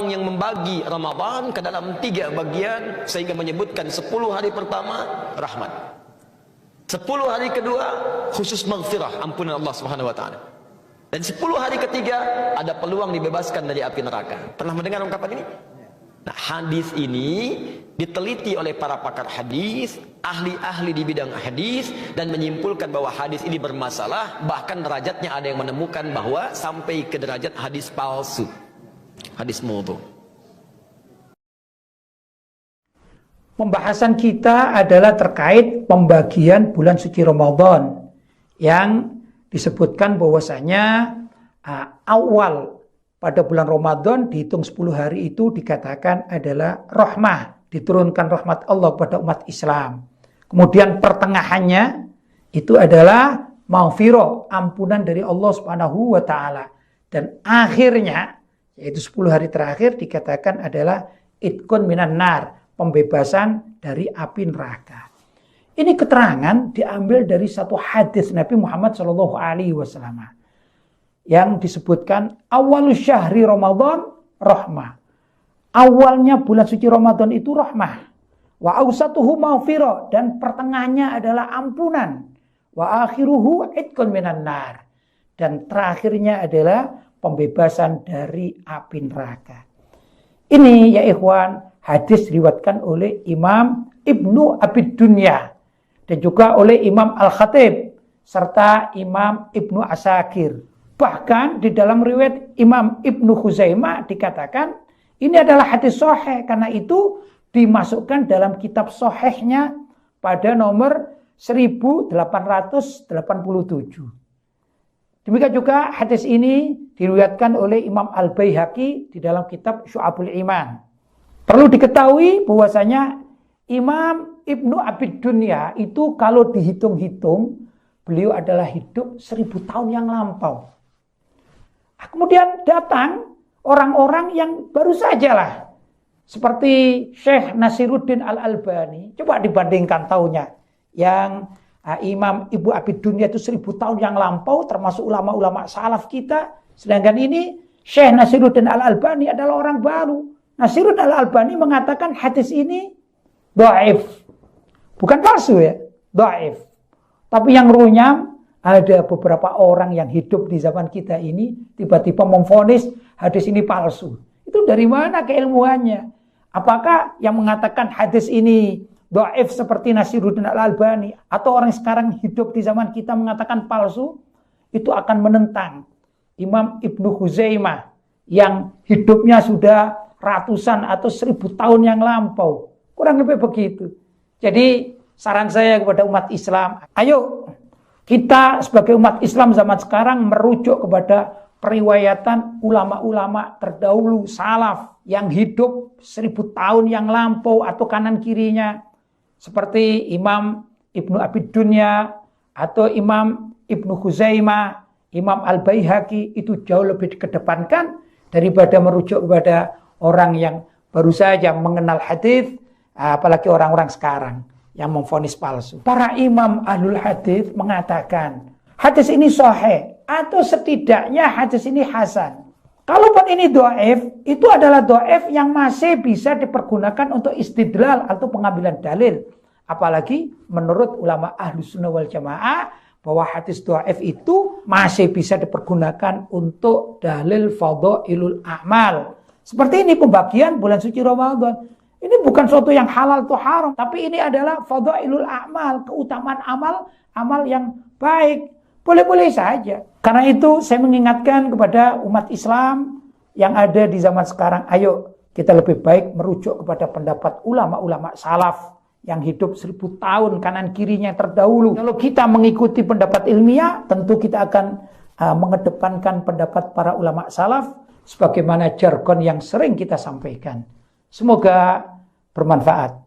orang yang membagi Ramadan ke dalam 3 bagian, sehingga menyebutkan 10 hari pertama rahmat, 10 hari kedua khusus maghfirah, ampunan Allah Subhanahu wa taala, dan 10 hari ketiga ada peluang dibebaskan dari api neraka. Pernah mendengar ungkapan ini? Nah, hadis ini diteliti oleh para pakar hadis, ahli-ahli di bidang hadis, dan menyimpulkan bahwa hadis ini bermasalah. Bahkan derajatnya ada yang menemukan bahwa sampai ke derajat hadis palsu, hadis maudhu. Pembahasan kita adalah terkait pembagian bulan suci Ramadan, yang disebutkan bahwasanya awal pada bulan Ramadan dihitung 10 hari itu dikatakan adalah rahmah, diturunkan rahmat Allah kepada umat Islam. Kemudian pertengahannya itu adalah maghfirah, ampunan dari Allah Subhanahu wa taala. Dan akhirnya, yaitu 10 hari terakhir, dikatakan adalah itqun minan nar, pembebasan dari api neraka. Ini keterangan diambil dari satu hadis Nabi Muhammad SAW yang disebutkan awalus syahri Ramadan rahmah. Awalnya bulan suci Ramadan itu rahmah. Wa awsatuhu maghfirah, dan pertengahnya adalah ampunan. Wa akhiruhu itqun minan nar, dan terakhirnya adalah pembebasan dari api neraka. Ini ya ikhwan, hadis diriwayatkan oleh Imam Ibnu Abid Dunya dan juga oleh Imam Al-Khatib serta Imam Ibnu Asakir. Bahkan di dalam riwayat Imam Ibnu Khuzaimah dikatakan ini adalah hadis sahih, karena itu dimasukkan dalam kitab sahihnya pada nomor 1887. Demikian juga hadis ini diriwayatkan oleh Imam Al-Baihaqi di dalam kitab Syu'abul Iman. Perlu diketahui bahwasanya Imam Ibnu Abid Dunya itu kalau dihitung-hitung, beliau adalah hidup 1000 tahun yang lampau. Kemudian datang orang-orang yang baru sajalah, seperti Syekh Nasiruddin Al-Albani. Coba dibandingkan tahunnya. Yang Imam Ibnu Abid Dunya itu 1000 tahun yang lampau, termasuk ulama-ulama salaf kita. Sedangkan ini Syekh Nasiruddin Al-Albani adalah orang baru. Nasiruddin Al-Albani mengatakan hadis ini dhaif. Bukan palsu ya, dhaif. Tapi yang runyam, ada beberapa orang yang hidup di zaman kita ini tiba-tiba memvonis hadis ini palsu. Itu dari mana keilmuannya? Apakah yang mengatakan hadis ini dhaif seperti Nasiruddin Al-Albani, atau orang sekarang hidup di zaman kita mengatakan palsu? Itu akan menentang Imam Ibnu Khuzaimah yang hidupnya sudah ratusan atau 1000 tahun yang lampau. Kurang lebih begitu. Jadi saran saya kepada umat Islam, ayo kita sebagai umat Islam zaman sekarang merujuk kepada periwayatan ulama-ulama terdahulu salaf yang hidup 1000 tahun yang lampau atau kanan kirinya, seperti Imam Ibnu Abid Dunya atau Imam Ibnu Khuzaimah, Imam Al-Baihaqi. Itu jauh lebih dikedepankan daripada merujuk kepada orang yang baru saja mengenal hadis, apalagi orang-orang sekarang yang memvonis palsu. Para imam ahlul hadis mengatakan hadis ini sahih atau setidaknya hadis ini hasan. Kalaupun ini dhaif, itu adalah dhaif yang masih bisa dipergunakan untuk istidlal atau pengambilan dalil. Apalagi menurut ulama ahlus sunnah wal jamaah bahwa hadis dhaif itu masih bisa dipergunakan untuk dalil fadhailul a'mal. Seperti ini pembagian bulan suci Ramadan. Ini bukan suatu yang halal atau haram, tapi ini adalah fadhailul a'mal, keutamaan amal yang baik. Boleh-boleh saja. Karena itu saya mengingatkan kepada umat Islam yang ada di zaman sekarang, ayo kita lebih baik merujuk kepada pendapat ulama-ulama salaf yang hidup 1000 tahun kanan kirinya terdahulu. Kalau kita mengikuti pendapat ilmiah, tentu kita akan mengedepankan pendapat para ulama salaf sebagaimana jargon yang sering kita sampaikan. Semoga bermanfaat.